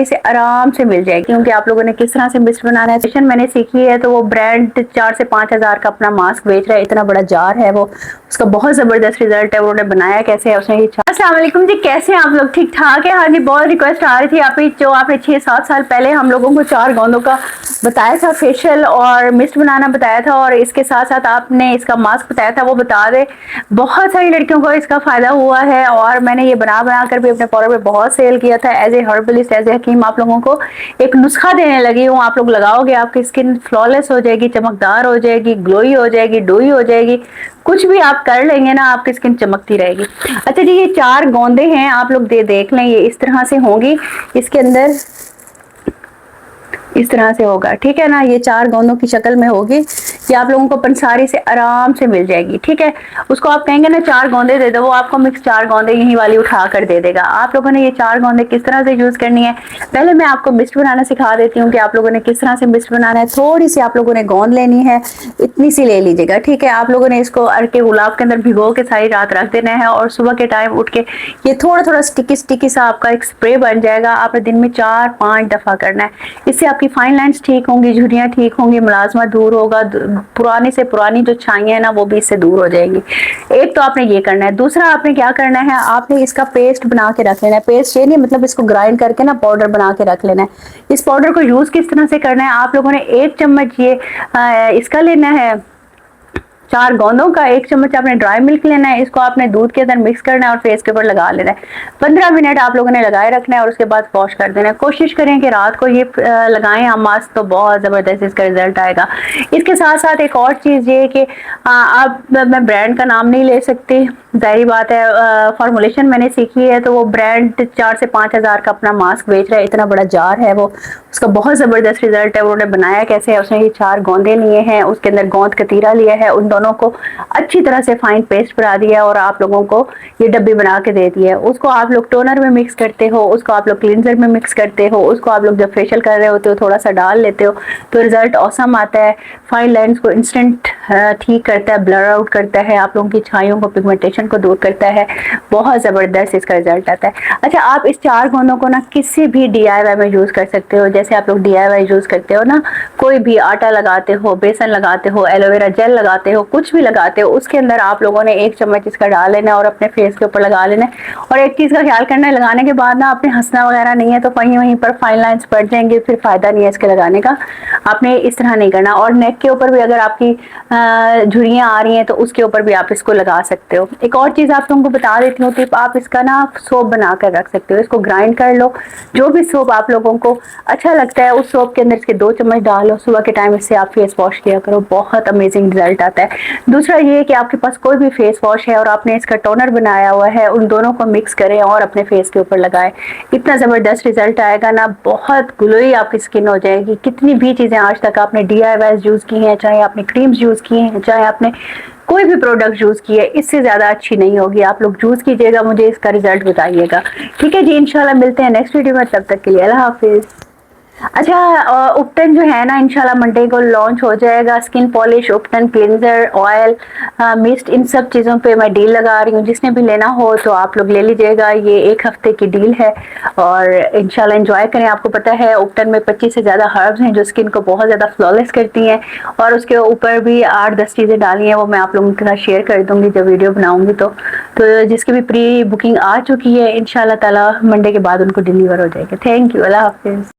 इसे आराम से मिल जाएगी, क्योंकि आप लोगों ने किस तरह से मिस्ट बनाना है मैंने सीखी है। तो वो ब्रांड 4 से 5 हजार का अपना मास्क बेच रहा है, इतना बड़ा जार है वो, उसका बहुत जबरदस्त रिजल्ट है। उन्होंने बनाया कैसे है उसने ही। अस्सलाम वालेकुम जी, कैसे हैं आप लोग? ठीक ठाक है? हाँ जी, बहुत रिक्वेस्ट आ रही थी आपकी, जो आपने 6-7 साल पहले हम लोगों को 4 गोंदों का बताया था फेशियल और मिस्ट बनाना बताया था, और इसके साथ साथ आपने इसका मास्क बताया था, वो बता दे। बहुत सारी लड़कियों को इसका फायदा हुआ है, और मैंने ये बना कर भी अपने पाउडर पे बहुत सेल किया था as a herbalist, as a हकीम। आप लोगों को एक नुस्खा देने लगी हूँ, आप लोग लगाओगे आपकी स्किन फ्लॉलेस हो जाएगी, चमकदार हो जाएगी, ग्लोई हो जाएगी, डोई हो जाएगी। कुछ भी आप कर लेंगे ना, आपकी स्किन चमकती रहेगी। अच्छा जी, ये 4 गोंदे हैं, आप लोग देख लें, ये इस तरह से होंगी। इसके अंदर इस तरह से होगा, ठीक है ना। ये 4 गोंदों की शक्ल में होगी। ये आप लोगों को पंसारी से आराम से मिल जाएगी, ठीक है। उसको आप कहेंगे ना 4 गोंदे दे दो, वो आपको मिक्स 4 गोंदे यही वाली उठा कर दे देगा। आप लोगों ने ये 4 गोंदे किस तरह से यूज करनी है, पहले मैं आपको मिस्ट बनाना सिखा देती हूँ कि आप लोगों ने किस तरह से मिस्ट बनाना है। थोड़ी सी आप लोगों ने गोंद लेनी है, इतनी सी ले लीजिएगा, ठीक है। आप लोगों ने इसको अरके गुलाब के अंदर भिगो के सारी रात रख देना है, और सुबह के टाइम उठ के ये थोड़ा थोड़ा स्टिकी स्टिकी सा आपका एक स्प्रे बन जाएगा। आपने दिन में 4-5 दफा करना है। इससे आपकी फाइन लाइंस ठीक होंगी, झुर्रियां ठीक होंगी, मुलाजमा दूर होगा, पुरानी से पुरानी जो छाइयां है ना वो भी इससे दूर हो जाएंगी। एक तो आपने ये करना है। दूसरा आपने क्या करना है, आपने इसका पेस्ट बना के रख लेना है। पेस्ट ये नहीं मतलब इसको ग्राइंड करके ना पाउडर बना के रख लेना है। इस पाउडर को यूज किस तरह से करना है, आप लोगों ने 1 चम्मच ये इसका लेना है, 4 गोंदों का 1 चम्मच आपने ड्राई मिल्क लेना है। इसको आपने दूध के अंदर मिक्स करना है और फेस के ऊपर लगा लेना है। 15 मिनट आप लोगों ने लगाए रखना है, और उसके बाद वॉश कर देना है। कोशिश करें कि रात को ये लगाएं हम मास्क, तो बहुत ज़बरदस्त इसका रिजल्ट आएगा। इसके साथ साथ एक और चीज़ ये कि आप, मैं ब्रांड का नाम नहीं ले सकती, जाहिर बात है, फॉर्मुलेशन मैंने सीखी है। तो वो ब्रांड 4 से 5 हजार का अपना मास्क बेच रहा है, इतना बड़ा जार है वो, उसका बहुत ज़बरदस्त रिजल्ट है। उन्होंने बनाया कैसे है, उसने ये 4 गोंदे लिए हैं, उसके अंदर गोंद कतीरा लिया है, उन दोनों को अच्छी तरह से फाइन पेस्ट बना दिया, और आप लोगों को ये डब्बी बना के दे दी है। उसको आप लोग टोनर में मिक्स करते हो, उसको आप लोग क्लिनजर में मिक्स करते हो, उसको आप लोग जब फेशियल कर रहे होते हो थोड़ा सा डाल लेते हो, तो रिजल्ट औसम आता है। फाइन लाइंस को इंस्टेंट ठीक करता है, ब्लर आउट करता है, आप लोगों की छाइयों को, पिगमेंटेशन को दूर करता है। बहुत ज़बरदस्त इसका रिजल्ट आता है। अच्छा, आप इस 4 गोंदों को ना किसी भी DIY में यूज़ कर सकते हो। जैसे आप लोग DIY यूज़ करते हो ना, कोई भी आटा लगाते हो, बेसन लगाते हो, एलोवेरा जेल लगाते हो, कुछ भी लगाते हो, उसके अंदर आप लोगों ने 1 चम्मच इसका डाल लेना और अपने फेस के ऊपर लगा लेना है। और एक चीज़ का ख्याल करना है, लगाने के बाद ना आपने हंसना वगैरह नहीं है, तो वहीं पर फाइन लाइंस पड़ जाएंगे, फिर फायदा नहीं है इसके लगाने का। आपने इस तरह नहीं करना। और नेक के ऊपर भी अगर आपकी झुर्रियाँ आ रही हैं तो उसके ऊपर भी आप इसको लगा सकते हो। एक और चीज़ आप लोगों को बता देती हूँ, टिप, आप इसका ना सोप बना कर रख सकते हो। इसको ग्राइंड कर लो, जो भी सोप आप लोगों को अच्छा लगता है उस सोप के अंदर इसके 2 चम्मच डालो। सुबह के टाइम इससे आप फेस वॉश किया करो, बहुत अमेजिंग रिजल्ट आता है। दूसरा ये कि आपके पास कोई भी फेस वॉश है और आपने इसका टोनर बनाया हुआ है, उन दोनों को मिक्स करें और अपने फेस के ऊपर लगाएं। इतना ज़बरदस्त रिजल्ट आएगा ना, बहुत ग्लोई आपकी स्किन हो जाएगी। कितनी भी चीज़ें आज तक आपने DIY यूज़ की हैं, चाहे आपने क्रीम्स यूज़ की हैं, चाहे आपने कोई भी प्रोडक्ट यूज़ किए, इससे ज़्यादा अच्छी नहीं होगी। आप लोग यूज़ कीजिएगा, मुझे इसका रिजल्ट बताइएगा, ठीक है जी। इंशाल्लाह मिलते हैं नेक्स्ट वीडियो में, तब तक के लिए अल्लाह हाफिज़। अच्छा, उपटन जो है ना, इंशाल्लाह मंडे को लॉन्च हो जाएगा। स्किन पॉलिश, उपटन, क्लिनजर, ऑयल, मिस्ट, इन सब चीज़ों पे मैं डील लगा रही हूँ। जिसने भी लेना हो तो आप लोग ले लीजिएगा, ये 1 हफ्ते की डील है, और इंशाल्लाह एंजॉय करें। आपको पता है उपटन में 25 से ज़्यादा हर्ब्स हैं जो स्किन को बहुत ज़्यादा फ्लॉलेस करती हैं, और उसके ऊपर भी 8-10 चीज़ें डाली हैं, वो मैं आप लोगों के साथ शेयर कर दूँगी जब वीडियो बनाऊँगी। तो जिसकी भी प्री बुकिंग आ चुकी है, इंशाल्लाह ताला मंडे के बाद उनको डिलीवर हो जाएगा। थैंक यू, अल्लाह हाफिज़।